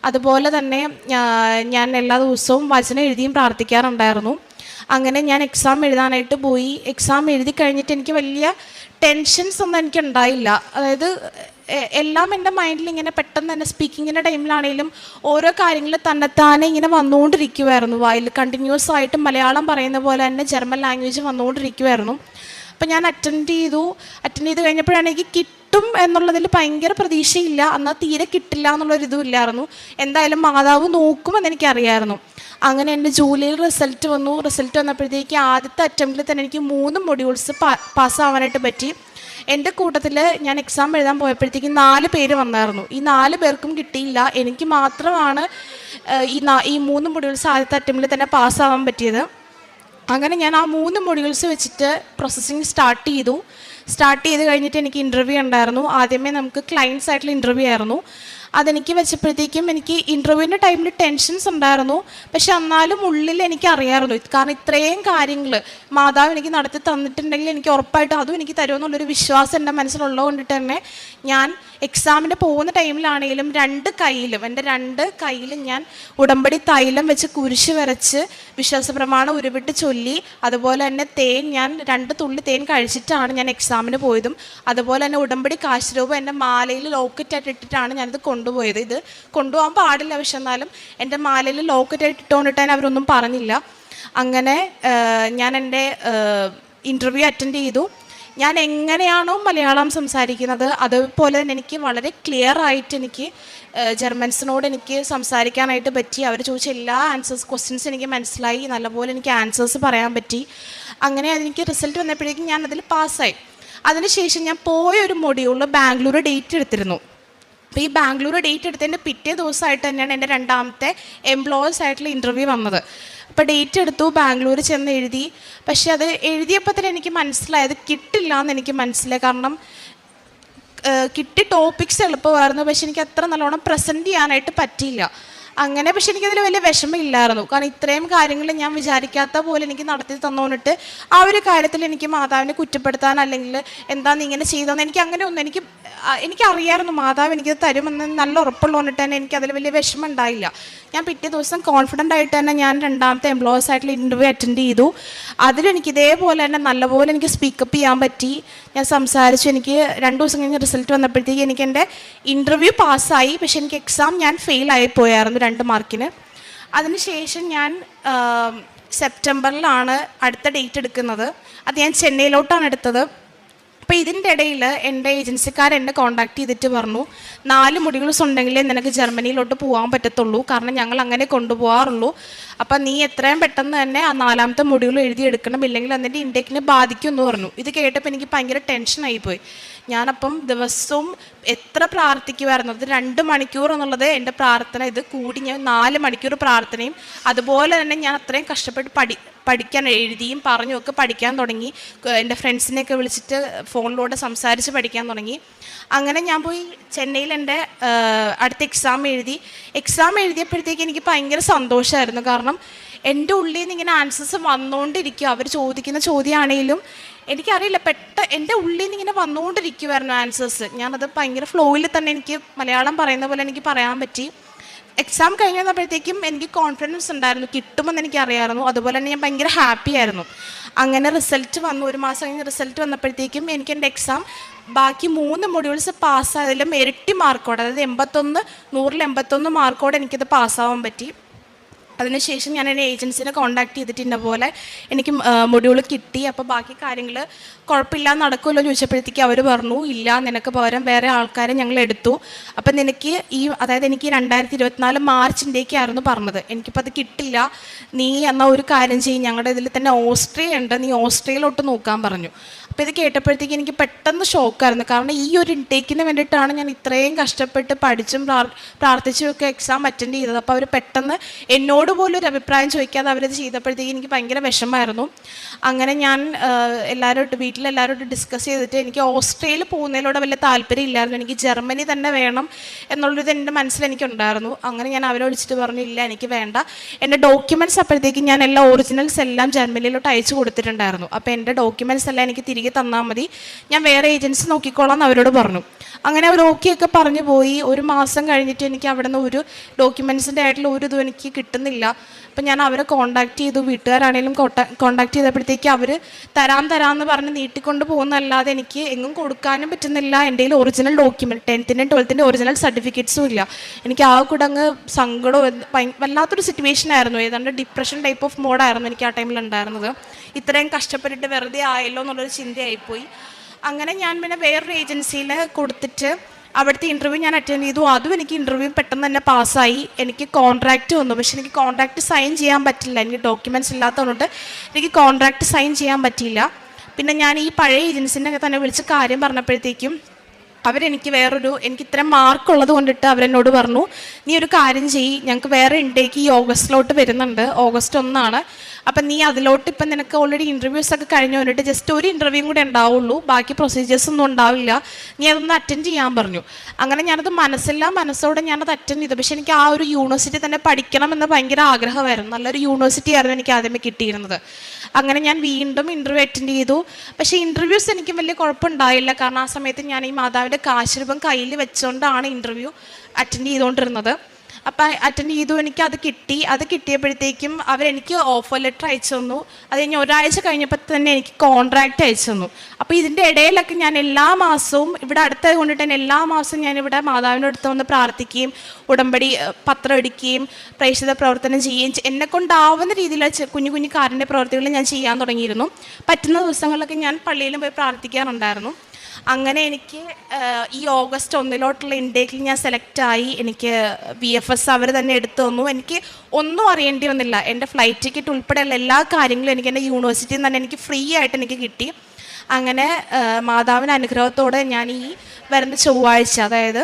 അതുപോലെ തന്നെ ഞാൻ എല്ലാ ദിവസവും വചനം എഴുതിയും പ്രാർത്ഥിക്കാറുണ്ടായിരുന്നു. അങ്ങനെ ഞാൻ എക്സാം എഴുതാനായിട്ട് പോയി. എക്സാം എഴുതി കഴിഞ്ഞിട്ട് എനിക്ക് വലിയ ടെൻഷൻസ് ഒന്നും എനിക്കുണ്ടായില്ല. അതായത് എല്ലാം എൻ്റെ മൈൻഡിൽ ഇങ്ങനെ പെട്ടെന്ന് തന്നെ സ്പീക്കിങ്ങിൻ്റെ ടൈമിലാണെങ്കിലും ഓരോ കാര്യങ്ങൾ തന്നെത്താനെ ഇങ്ങനെ വന്നുകൊണ്ടിരിക്കുമായിരുന്നു. വായിൽ കണ്ടിന്യൂസ് ആയിട്ട് മലയാളം പറയുന്ന പോലെ തന്നെ ജർമ്മൻ ലാംഗ്വേജ് വന്നുകൊണ്ടിരിക്കുമായിരുന്നു. അപ്പം ഞാൻ അറ്റൻഡ് ചെയ്ത് കഴിഞ്ഞപ്പോഴാണ് എനിക്ക് കിട്ടും എന്നുള്ളതിൽ ഭയങ്കര പ്രതീക്ഷയില്ല. എന്നാൽ തീരെ കിട്ടില്ല എന്നുള്ളൊരിതും ഇല്ലായിരുന്നു. എന്തായാലും മാതാവ് നോക്കുമെന്ന് എനിക്കറിയായിരുന്നു. അങ്ങനെ എൻ്റെ ജൂലൈയിൽ റിസൾട്ട് വന്നപ്പോഴത്തേക്ക് ആദ്യത്തെ അറ്റംപ്റ്റിൽ തന്നെ എനിക്ക് 3 മൊഡ്യൂൾസ് പാസ്സാവാനായിട്ട് പറ്റി. എൻ്റെ കൂട്ടത്തിൽ ഞാൻ എക്സാം എഴുതാൻ പോയപ്പോഴത്തേക്ക് 4 പേര് വന്നായിരുന്നു. ഈ 4 പേർക്കും കിട്ടിയില്ല. എനിക്ക് മാത്രമാണ് ഈ 3 മൊഡ്യൂൾസ് ആദ്യത്തെ അറ്റംപ്റ്റിൽ തന്നെ പാസ്സാവാൻ പറ്റിയത്. അങ്ങനെ ഞാൻ ആ 3 മൊഡ്യൂൾസ് വെച്ചിട്ട് പ്രോസസ്സിങ് സ്റ്റാർട്ട് ചെയ്ത് കഴിഞ്ഞിട്ട് എനിക്ക് ഇൻ്റർവ്യൂ ഉണ്ടായിരുന്നു. ആദ്യമേ നമുക്ക് ക്ലയൻറ്റ്സ് ആയിട്ടുള്ള ഇൻ്റർവ്യൂ ആയിരുന്നു. അതെനിക്ക് വെച്ചപ്പോഴത്തേക്കും എനിക്ക് ഇൻ്റർവ്യൂവിൻ്റെ ടൈമിൽ ടെൻഷൻസ് ഉണ്ടായിരുന്നു. പക്ഷെ എന്നാലും ഉള്ളിൽ എനിക്ക് അറിയാമായിരുന്നു, കാരണം ഇത്രയും കാര്യങ്ങൾ മാതാവ് എനിക്ക് നടത്തി തന്നിട്ടുണ്ടെങ്കിൽ എനിക്ക് ഉറപ്പായിട്ടും അതും എനിക്ക് തരുമെന്നുള്ളൊരു വിശ്വാസം എൻ്റെ മനസ്സിലുള്ളത് കൊണ്ടിട്ട് തന്നെ ഞാൻ എക്സാമിന് പോകുന്ന ടൈമിലാണെങ്കിലും എൻ്റെ 2 കൈയിലും ഞാൻ ഉടമ്പടി തൈലം വെച്ച് കുരിശ് വരച്ച് വിശ്വാസപ്രമാണം ഉരുവിട്ട് ചൊല്ലി, അതുപോലെ തന്നെ ഞാൻ 2 തുള്ളി തേൻ കഴിച്ചിട്ടാണ് ഞാൻ എക്സാമിന് പോയതും. അതുപോലെ തന്നെ ഉടമ്പടി കാശുരൂപം എൻ്റെ മാലയിൽ ലോക്കറ്റായിട്ട് ഇട്ടിട്ടാണ് ഞാനിത് കൊണ്ടുപോയത്. ഇത് കൊണ്ടുപോകാൻ പാടില്ല, പക്ഷെ എന്നാലും എൻ്റെ മാലയിൽ ലോക്കറ്റായിട്ട് ഇട്ടുകൊണ്ടിട്ടാൻ അവരൊന്നും പറഞ്ഞില്ല. അങ്ങനെ ഞാൻ എൻ്റെ ഇൻ്റർവ്യൂ അറ്റൻഡ് ചെയ്തു. ഞാൻ എങ്ങനെയാണോ മലയാളം സംസാരിക്കുന്നത് അതുപോലെ തന്നെ എനിക്ക് വളരെ ക്ലിയർ ആയിട്ട് എനിക്ക് ജർമ്മൻസിനോട് എനിക്ക് സംസാരിക്കാനായിട്ട് പറ്റി. അവർ ചോദിച്ച എല്ലാ ക്വസ്റ്റ്യൻസ് എനിക്ക് മനസ്സിലായി. നല്ലപോലെ എനിക്ക് ആൻസേഴ്സ് പറയാൻ പറ്റി. അങ്ങനെ എനിക്ക് റിസൾട്ട് വന്നപ്പോഴേക്കും ഞാൻ അതിൽ പാസ്സായി. അതിനുശേഷം ഞാൻ പോയൊരു മൊഡ്യൂളിൽ ബാംഗ്ലൂർ ഡേറ്റ് എടുത്തിരുന്നു. അപ്പോൾ ഈ ബാംഗ്ലൂർ ഡേറ്റ് എടുത്തതിൻ്റെ പിറ്റേ ദിവസമായിട്ട് തന്നെയാണ് എൻ്റെ രണ്ടാമത്തെ എംപ്ലോയേഴ്സ് ആയിട്ടുള്ള ഇൻ്റർവ്യൂ വന്നത്. അപ്പോൾ ഡേറ്റ് എടുത്തു, ബാംഗ്ലൂർ ചെന്ന് എഴുതി. പക്ഷേ അത് എഴുതിയപ്പോൾ തന്നെ എനിക്ക് മനസ്സിലായത് കിട്ടില്ല എന്ന് എനിക്ക് മനസ്സിലായി. കാരണം കിട്ടിയ ടോപ്പിക്സ് എളുപ്പമായിരുന്നു, പക്ഷെ എനിക്ക് അത്ര നല്ലോണം പ്രസൻറ്റ് ചെയ്യാനായിട്ട് പറ്റിയില്ല. അങ്ങനെ പക്ഷെ എനിക്കതിൽ വലിയ വിഷമമില്ലായിരുന്നു. കാരണം ഇത്രയും കാര്യങ്ങൾ ഞാൻ വിചാരിക്കാത്ത പോലെ എനിക്ക് നടത്തി തന്നുകൊണ്ടിട്ട് ആ ഒരു കാര്യത്തിൽ എനിക്ക് മാതാവിനെ കുറ്റപ്പെടുത്താൻ അല്ലെങ്കിൽ എന്താണെന്ന് ഇങ്ങനെ ചെയ്തതെന്ന് എനിക്ക് അങ്ങനെ ഒന്നും എനിക്കറിയാമായിരുന്നു. മാതാവ് എനിക്കത് തരുമെന്ന് നല്ല ഉറപ്പുള്ളതുകൊണ്ടിട്ട് തന്നെ എനിക്കതിൽ വലിയ വിഷമം ഉണ്ടായില്ല. ഞാൻ പിറ്റേ ദിവസം കോൺഫിഡൻ്റ് ആയിട്ട് തന്നെ ഞാൻ രണ്ടാമത്തെ എംപ്ലോയേഴ്സ് ആയിട്ടുള്ള ഇൻ്റർവ്യൂ അറ്റൻഡ് ചെയ്തു. അതിലെനിക്ക് ഇതേപോലെ തന്നെ നല്ലപോലെ എനിക്ക് സ്പീക്കപ്പ് ചെയ്യാൻ പറ്റി. ഞാൻ സംസാരിച്ചു. എനിക്ക് 2 ദിവസം കഴിഞ്ഞ് റിസൾട്ട് വന്നപ്പോഴത്തേക്ക് എനിക്ക് എൻ്റെ ഇൻ്റർവ്യൂ പാസ്സായി. പക്ഷെ എനിക്ക് എക്സാം ഞാൻ ഫെയിൽ ആയിപ്പോയായിരുന്നു 2 മാർക്കിന്. അതിനുശേഷം ഞാൻ സെപ്റ്റംബറിലാണ് അടുത്ത ഡേറ്റ് എടുക്കുന്നത്. അത് ഞാൻ ചെന്നൈയിലോട്ടാണ് എടുത്തത്. അപ്പോൾ ഇതിൻ്റെ ഇടയിൽ എൻ്റെ ഏജൻസിക്കാരെന്നെ കോൺടാക്ട് ചെയ്തിട്ട് പറഞ്ഞു, 4 മൊഡ്യൂൾസ് ഉണ്ടെങ്കിലേ നിനക്ക് ജർമ്മനിയിലോട്ട് പോകാൻ പറ്റത്തുള്ളൂ, കാരണം ഞങ്ങൾ അങ്ങനെ കൊണ്ടുപോകാറുള്ളൂ. അപ്പം നീ എത്രയും പെട്ടെന്ന് തന്നെ ആ 4ാമത്തെ മൊഡ്യൂൾ എഴുതിയെടുക്കണം, ഇല്ലെങ്കിൽ അതിൻ്റെ ഇൻടേക്കിനെ ബാധിക്കും എന്ന് പറഞ്ഞു. ഇത് കേട്ടപ്പോൾ എനിക്ക് ഭയങ്കര ടെൻഷനായിപ്പോയി. ഞാനപ്പം ദിവസവും എത്ര പ്രാർത്ഥിക്കുമായിരുന്നു. അത് 2 മണിക്കൂർ എന്നുള്ളത് എൻ്റെ പ്രാർത്ഥന. ഇത് കൂടി ഞാൻ 4 മണിക്കൂർ പ്രാർത്ഥനയും അതുപോലെ തന്നെ ഞാൻ അത്രയും കഷ്ടപ്പെട്ട് പഠിക്കാൻ എഴുതിയും പറഞ്ഞും ഒക്കെ പഠിക്കാൻ തുടങ്ങി. എൻ്റെ ഫ്രണ്ട്സിനെയൊക്കെ വിളിച്ചിട്ട് ഫോണിലൂടെ സംസാരിച്ച് പഠിക്കാൻ തുടങ്ങി. അങ്ങനെ ഞാൻ പോയി ചെന്നൈയിൽ എൻ്റെ അടുത്ത എക്സാം എഴുതിയപ്പോഴത്തേക്ക് എനിക്ക് ഭയങ്കര സന്തോഷമായിരുന്നു. കാരണം എൻ്റെ ഉള്ളിൽ നിന്ന് ഇങ്ങനെ ആൻസേഴ്സ് വന്നുകൊണ്ടിരിക്കും. അവർ ചോദിക്കുന്ന ചോദ്യമാണെങ്കിലും എനിക്കറിയില്ല, എൻ്റെ ഉള്ളിൽ നിന്ന് ഇങ്ങനെ വന്നുകൊണ്ടിരിക്കുമായിരുന്നു ആൻസേഴ്സ്. ഞാനത് ഭയങ്കര ഫ്ലോയിൽ തന്നെ എനിക്ക് മലയാളം പറയുന്ന പോലെ എനിക്ക് പറയാൻ പറ്റി. എക്സാം കഴിഞ്ഞ് വന്നപ്പോഴത്തേക്കും എനിക്ക് കോൺഫിഡൻസ് ഉണ്ടായിരുന്നു, കിട്ടുമെന്ന് എനിക്കറിയാമായിരുന്നു. അതുപോലെ തന്നെ ഞാൻ ഭയങ്കര ഹാപ്പി ആയിരുന്നു. അങ്ങനെ റിസൾട്ട് വന്നു. 1 മാസം കഴിഞ്ഞ് റിസൾട്ട് വന്നപ്പോഴത്തേക്കും എനിക്ക് എൻ്റെ എക്സാം ബാക്കി 3 മൊഡ്യൂൾസ് പാസ്സായതിലും ഇരട്ടി മാർക്കോടെ, അതായത് 100-ൽ 81 മാർക്കോടെ എനിക്കത് പാസ്സാവാൻ പറ്റി. അതിനുശേഷം ഞാൻ എൻ്റെ ഏജൻസിനെ കോൺടാക്ട് ചെയ്തിട്ട് ഇന്ന പോലെ എനിക്ക് മൊഡ്യൂൾ കിട്ടി, അപ്പോൾ ബാക്കി കാര്യങ്ങൾ കുഴപ്പമില്ല നടക്കുമല്ലോ എന്ന് ചോദിച്ചപ്പോഴത്തേക്ക് അവർ പറഞ്ഞു, ഇല്ല, നിനക്ക് പകരം വേറെ ആൾക്കാരെ ഞങ്ങൾ എടുത്തു. അപ്പം നിനക്ക് അതായത് എനിക്ക് 2024 മാർച്ചിൻ്റെയൊക്കെയായിരുന്നു പറഞ്ഞത്. എനിക്കിപ്പോൾ അത് കിട്ടില്ല, നീ എന്നാൽ ഒരു കാര്യം ചെയ്യും, ഞങ്ങളുടെ ഇതിൽ തന്നെ ഓസ്ട്രിയ ഉണ്ട്, നീ ഓസ്ട്രിയയിലോട്ട് നോക്കാൻ പറഞ്ഞു. അപ്പോൾ ഇത് കേട്ടപ്പോഴത്തേക്ക് എനിക്ക് പെട്ടെന്ന് ഷോക്കായിരുന്നു. കാരണം ഈ ഒരു ഇൻടേക്കിന് വേണ്ടിയിട്ടാണ് ഞാൻ ഇത്രയും കഷ്ടപ്പെട്ട് പഠിച്ചും പ്രാർത്ഥിച്ചും ഒക്കെ എക്സാം അറ്റൻഡ് ചെയ്തത്. അപ്പോൾ അവർ പെട്ടെന്ന് എന്നോട് പോലും ഒരു അഭിപ്രായം ചോദിക്കാതെ അവരത് ചെയ്തപ്പോഴത്തേക്ക് എനിക്ക് ഭയങ്കര വിഷമമായിരുന്നു. അങ്ങനെ ഞാൻ വീട്ടിലെല്ലാവരോടും ഡിസ്കസ് ചെയ്തിട്ട് എനിക്ക് ഓസ്ട്രേലിയയിൽ പോകുന്നതിലൂടെ വലിയ താല്പര്യം ഇല്ലായിരുന്നു. എനിക്ക് ജർമ്മനി തന്നെ വേണം എന്നുള്ളൊരു എൻ്റെ മനസ്സിൽ എനിക്കുണ്ടായിരുന്നു. അങ്ങനെ ഞാൻ അവരെ വിളിച്ചിട്ട് പറഞ്ഞു, ഇല്ല, എനിക്ക് വേണ്ട. എൻ്റെ ഡോക്യുമെൻറ്റ്സ് അപ്പോഴത്തേക്ക് ഞാൻ എല്ലാ ഒറിജിനൽസ് എല്ലാം ജർമ്മനിയിലോട്ട് അയച്ചു കൊടുത്തിട്ടുണ്ടായിരുന്നു. അപ്പോൾ എൻ്റെ ഡോക്യുമെൻറ്റ്സ് എല്ലാം എനിക്ക് തിരികെ തന്നാൽ മതി, ഞാൻ വേറെ ഏജൻസി നോക്കിക്കോളാം എന്ന് അവരോട് പറഞ്ഞു. അങ്ങനെ അവർ ഓക്കെയൊക്കെ പറഞ്ഞു പോയി. 1 മാസം കഴിഞ്ഞിട്ട് എനിക്ക് അവിടെ നിന്ന് ഒരു ഡോക്യുമെൻറ്റ്സിൻ്റെ ആയിട്ടുള്ള ഒരു ഇതും എനിക്ക് കിട്ടുന്നില്ല. അപ്പം ഞാൻ അവരെ കോൺടാക്ട് ചെയ്തു. വീട്ടുകാരാണെങ്കിലും കോൺടാക്ട് ചെയ്തപ്പോഴത്തേക്ക് അവർ തരാമെന്ന് പറഞ്ഞ് നീട്ടിക്കൊണ്ട് പോകുന്നതല്ലാതെ എനിക്ക് എങ്ങും കൊടുക്കാനും പറ്റുന്നില്ല. എൻ്റെ കയ്യിൽ ഒറിജിനൽ ഡോക്യുമെൻറ്റ് 10th-ൻ്റെയും 12th-ൻ്റെയും ഒറിജിനൽ സർട്ടിഫിക്കറ്റ്സും ഇല്ല. എനിക്ക് ആ കൂടെ അങ്ങ് സങ്കടവും വല്ലാത്തൊരു സിറ്റുവേഷൻ ആയിരുന്നു. ഏതാണ്ട് ഡിപ്രഷൻ ടൈപ്പ് ഓഫ് മോഡായിരുന്നു എനിക്ക് ആ ടൈമിൽ ഉണ്ടായിരുന്നത്. ഇത്രയും കഷ്ടപ്പെട്ടിട്ട് വെറുതെ ആയല്ലോ എന്നുള്ളൊരു ചിന്തയായിപ്പോയി. അങ്ങനെ ഞാൻ പിന്നെ വേറൊരു ഏജൻസിയിൽ കൊടുത്തിട്ട് അവിടുത്തെ ഇൻ്റർവ്യൂ ഞാൻ അറ്റൻഡ് ചെയ്തു. അതും എനിക്ക് ഇൻ്റർവ്യൂ പെട്ടെന്ന് തന്നെ പാസ്സായി. എനിക്ക് കോൺട്രാക്റ്റ് വന്നു. പക്ഷെ എനിക്ക് കോൺട്രാക്റ്റ് സൈൻ ചെയ്യാൻ പറ്റില്ല, എനിക്ക് ഡോക്യുമെൻറ്റ്സ് ഇല്ലാത്തതുകൊണ്ട് എനിക്ക് കോൺട്രാക്റ്റ് സൈൻ ചെയ്യാൻ പറ്റിയില്ല. പിന്നെ ഞാൻ ഈ പഴയ ഏജൻസിൻ്റെ തന്നെ വിളിച്ച് കാര്യം പറഞ്ഞപ്പോഴത്തേക്കും അവരെനിക്ക് എനിക്ക് ഇത്രയും മാർക്കുള്ളത് കൊണ്ടിട്ട് അവരെന്നോട് പറഞ്ഞു, നീ ഒരു കാര്യം ചെയ്യ്, ഞങ്ങൾക്ക് വേറെ ഇൻടേക്ക് ഈ ഓഗസ്റ്റിലോട്ട് വരുന്നുണ്ട്, ഓഗസ്റ്റ് 1 അപ്പം നീ അതിലോട്ട് ഇപ്പം നിനക്ക് ഓൾറെഡി ഇൻ്റർവ്യൂസ് ഒക്കെ കഴിഞ്ഞ് വന്നിട്ട് ജസ്റ്റ് ഒരു ഇൻ്റർവ്യൂ കൂടെ ഉണ്ടാവുള്ളൂ, ബാക്കി പ്രൊസീജിയേഴ്സ് ഒന്നും ഉണ്ടാവില്ല, നീ അതൊന്ന് അറ്റൻഡ് ചെയ്യാൻ പറഞ്ഞു. അങ്ങനെ ഞാനത് മനസ്സോടെ ഞാനത് അറ്റൻഡ് ചെയ്തു. പക്ഷെ എനിക്ക് ആ ഒരു യൂണിവേഴ്സിറ്റി തന്നെ പഠിക്കണമെന്ന് ഭയങ്കര ആഗ്രഹമായിരുന്നു. നല്ലൊരു യൂണിവേഴ്സിറ്റി ആയിരുന്നു എനിക്ക് ആദ്യമേ കിട്ടിയിരുന്നത്. അങ്ങനെ ഞാൻ വീണ്ടും ഇൻ്റർവ്യൂ അറ്റൻഡ് ചെയ്തു. പക്ഷേ ഇൻ്റർവ്യൂസ് എനിക്ക് വലിയ കുഴപ്പമുണ്ടായില്ല. കാരണം ആ സമയത്ത് ഞാൻ ഈ മാതാവിൻ്റെ കാശുരൂപം കയ്യിൽ വെച്ചുകൊണ്ടാണ് ഇൻ്റർവ്യൂ അറ്റൻഡ് ചെയ്തുകൊണ്ടിരുന്നത്. അപ്പം അറ്റൻഡ് ചെയ്തു, എനിക്കത് കിട്ടി. അത് കിട്ടിയപ്പോഴത്തേക്കും അവരെനിക്ക് ഓഫർ ലെറ്റർ അയച്ചു തന്നു. അത് കഴിഞ്ഞ് 1 ആഴ്ച കഴിഞ്ഞപ്പോൾ തന്നെ എനിക്ക് കോൺട്രാക്റ്റ് അയച്ചു തന്നു. അപ്പോൾ ഇതിൻ്റെ ഇടയിലൊക്കെ ഞാൻ എല്ലാ മാസവും ഇവിടെ അടുത്തത് കൊണ്ടിട്ട് തന്നെ എല്ലാ മാസവും ഞാനിവിടെ മാതാവിൻ്റെ അടുത്ത് വന്ന് പ്രാർത്ഥിക്കുകയും ഉടമ്പടി പത്രം എടുക്കുകയും പ്രേക്ഷിത പ്രവർത്തനം ചെയ്യുകയും എന്നെക്കൊണ്ടാവുന്ന രീതിയിലുള്ള കുഞ്ഞു കാരുണ്യ പ്രവർത്തികൾ ഞാൻ ചെയ്യാൻ തുടങ്ങിയിരുന്നു. പറ്റുന്ന ദിവസങ്ങളിലൊക്കെ ഞാൻ പള്ളിയിലും പോയി പ്രാർത്ഥിക്കാറുണ്ടായിരുന്നു. അങ്ങനെ എനിക്ക് ഈ ഓഗസ്റ്റ് 1 ഇൻടേക്കിൽ ഞാൻ സെലക്റ്റായി. എനിക്ക് VFS അവർ തന്നെ എടുത്തു തന്നു. എനിക്ക് ഒന്നും അറിയേണ്ടി വന്നില്ല. എൻ്റെ ഫ്ലൈറ്റ് ടിക്കറ്റ് ഉൾപ്പെടെയുള്ള എല്ലാ കാര്യങ്ങളും എനിക്ക് എൻ്റെ യൂണിവേഴ്സിറ്റിയിൽ നിന്ന് തന്നെ എനിക്ക് ഫ്രീ ആയിട്ട് എനിക്ക് കിട്ടി. അങ്ങനെ മാതാവിൻ്റെ അനുഗ്രഹത്തോടെ ഞാൻ ഈ വരുന്ന ചൊവ്വാഴ്ച, അതായത്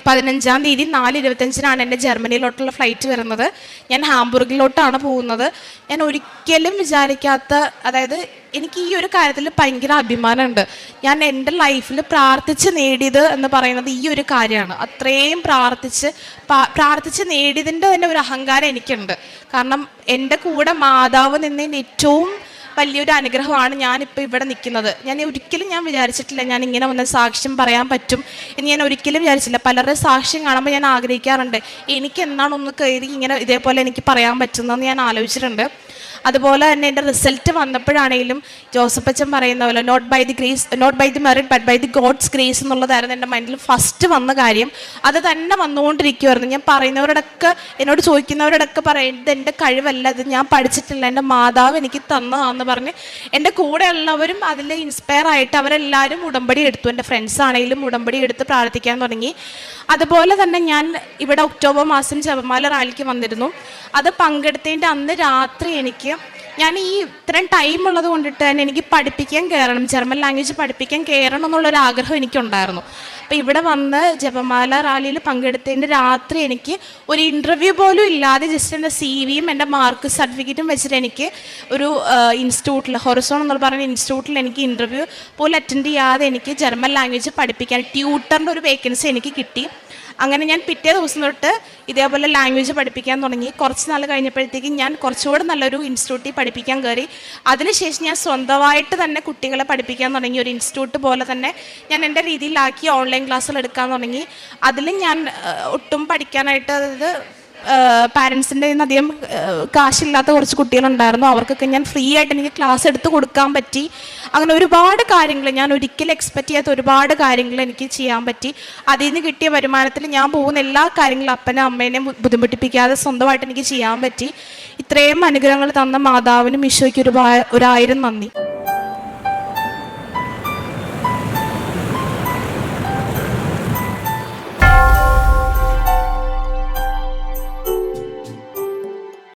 15-ാം തീയതി 4:25 എൻ്റെ ജർമ്മനിയിലോട്ടുള്ള ഫ്ലൈറ്റ് വരുന്നത്. ഞാൻ ഹാംബുർഗിലോട്ടാണ് പോകുന്നത്. ഞാൻ ഒരിക്കലും വിചാരിക്കാത്ത, അതായത് എനിക്ക് ഈ ഒരു കാര്യത്തിൽ ഭയങ്കര അഭിമാനമുണ്ട്. ഞാൻ എൻ്റെ ലൈഫിൽ പ്രാർത്ഥിച്ച് നേടിയത് എന്ന് പറയുന്നത് ഈ ഒരു കാര്യമാണ്. അത്രയും പ്രാർത്ഥിച്ച് നേടിയതിൻ്റെ തന്നെ ഒരു അഹങ്കാരം എനിക്കുണ്ട്. കാരണം എൻ്റെ കൂടെ മാതാവ് നിന്നതിൻ്റെ ഏറ്റവും വലിയൊരു അനുഗ്രഹമാണ് ഞാനിപ്പോൾ ഇവിടെ നിൽക്കുന്നത്. ഞാൻ ഒരിക്കലും വിചാരിച്ചിട്ടില്ല ഞാൻ ഇങ്ങനെ വന്ന് സാക്ഷ്യം പറയാൻ പറ്റും എന്ന്. ഞാൻ ഒരിക്കലും വിചാരിച്ചില്ല. പലരുടെ സാക്ഷ്യം കാണുമ്പോൾ ഞാൻ ആഗ്രഹിക്കാറുണ്ട് എനിക്ക് എന്നാണ് ഒന്ന് കയറി ഇങ്ങനെ ഇതേപോലെ എനിക്ക് പറയാൻ പറ്റുന്നതെന്ന് ഞാൻ ആലോചിച്ചിട്ടുണ്ട്. അതുപോലെ തന്നെ എൻ്റെ റിസൾട്ട് വന്നപ്പോഴാണെങ്കിലും ജോസഫ് അച്ഛൻ പറയുന്ന പോലെ not by the merit but by the God's grace എന്നുള്ളതായിരുന്നു എൻ്റെ മൈൻഡിൽ ഫസ്റ്റ് വന്ന കാര്യം. അത് തന്നെ വന്നുകൊണ്ടിരിക്കുമായിരുന്നു. ഞാൻ പറയുന്നവരോടൊക്കെ, എന്നോട് ചോദിക്കുന്നവരോടൊക്കെ പറയുന്നത് എൻ്റെ കഴിവല്ല, ഇത് ഞാൻ പഠിച്ചിട്ടില്ല, എൻ്റെ മാതാവ് എനിക്ക് തന്നതാണെന്ന് പറഞ്ഞ് എൻ്റെ കൂടെയുള്ളവരും അതിൽ ഇൻസ്പയർ ആയിട്ട് അവരെല്ലാവരും ഉടമ്പടി എടുത്തു. എൻ്റെ ഫ്രണ്ട്സ് ആണെങ്കിലും ഉടമ്പടി എടുത്ത് പ്രാർത്ഥിക്കാൻ തുടങ്ങി. അതുപോലെ തന്നെ ഞാൻ ഇവിടെ ഒക്ടോബർ മാസം ജപമാല റാലിക്ക് വന്നിരുന്നു. അത് പങ്കെടുത്തതിൻ്റെ അന്ന് രാത്രി ഞാൻ ഈ ഇത്രയും ടൈം ഉള്ളത് കൊണ്ടിട്ട് തന്നെ എനിക്ക് പഠിപ്പിക്കാൻ കയറണം, ജർമ്മൻ ലാംഗ്വേജ് പഠിപ്പിക്കാൻ കയറണം എന്നുള്ളൊരു ആഗ്രഹം എനിക്കുണ്ടായിരുന്നു. അപ്പോൾ ഇവിടെ വന്ന് ജപമാല റാലിയിൽ പങ്കെടുത്തതിൻ്റെ രാത്രി എനിക്ക് ഒരു ഇൻ്റർവ്യൂ പോലും ഇല്ലാതെ ജസ്റ്റ് എൻ്റെ CV-യും എൻ്റെ മാർക്ക് സർട്ടിഫിക്കറ്റും വെച്ചിട്ട് എനിക്ക് ഒരു ഇൻസ്റ്റിറ്റ്യൂട്ടിൽ, ഹൊറസോൺ എന്നുള്ള പറയുന്ന ഇൻസ്റ്റിറ്റ്യൂട്ടിൽ എനിക്ക് ഇൻ്റർവ്യൂ പോലും അറ്റൻഡ് ചെയ്യാതെ എനിക്ക് ജർമ്മൻ ലാംഗ്വേജ് പഠിപ്പിക്കാൻ ട്യൂട്ടറിൻ്റെ ഒരു വേക്കൻസി എനിക്ക് കിട്ടി. അങ്ങനെ ഞാൻ പിറ്റേ ദിവസം തൊട്ട് ഇതേപോലെ ലാംഗ്വേജ് പഠിപ്പിക്കാൻ തുടങ്ങി. കുറച്ച് നാൾ കഴിഞ്ഞപ്പോഴത്തേക്കും ഞാൻ കുറച്ചുകൂടെ നല്ലൊരു ഇൻസ്റ്റിറ്റ്യൂട്ടിൽ പഠിപ്പിക്കാൻ കയറി. അതിനുശേഷം ഞാൻ സ്വന്തമായിട്ട് തന്നെ കുട്ടികളെ പഠിപ്പിക്കാൻ തുടങ്ങി. ഒരു ഇൻസ്റ്റിറ്റ്യൂട്ട് പോലെ തന്നെ ഞാൻ എൻ്റെ രീതിയിലാക്കി ഓൺലൈൻ ക്ലാസ്സുകൾ എടുക്കാൻ തുടങ്ങി. അതിലും ഞാൻ ഒട്ടും പഠിക്കാനായിട്ട്, അതായത് പാരൻസിൻ്റെ നിന്ന് അധികം കാശില്ലാത്ത കുറച്ച് കുട്ടികളുണ്ടായിരുന്നു. അവർക്കൊക്കെ ഞാൻ ഫ്രീ ആയിട്ട് എനിക്ക് ക്ലാസ് എടുത്ത് കൊടുക്കാൻ പറ്റി. അങ്ങനെ ഒരുപാട് കാര്യങ്ങൾ, ഞാൻ ഒരിക്കലും എക്സ്പെക്റ്റ് ചെയ്യാത്ത ഒരുപാട് കാര്യങ്ങൾ എനിക്ക് ചെയ്യാൻ പറ്റി. അതിൽ നിന്ന് കിട്ടിയ വരുമാനത്തിൽ ഞാൻ പോകുന്ന എല്ലാ കാര്യങ്ങളും അപ്പനും അമ്മേനെയും ബുദ്ധിമുട്ടിപ്പിക്കാതെ സ്വന്തമായിട്ട് എനിക്ക് ചെയ്യാൻ പറ്റി. ഇത്രയും അനുഗ്രഹങ്ങൾ തന്ന മാതാവിനും ഈശോയ്ക്ക് 1000 നന്ദി.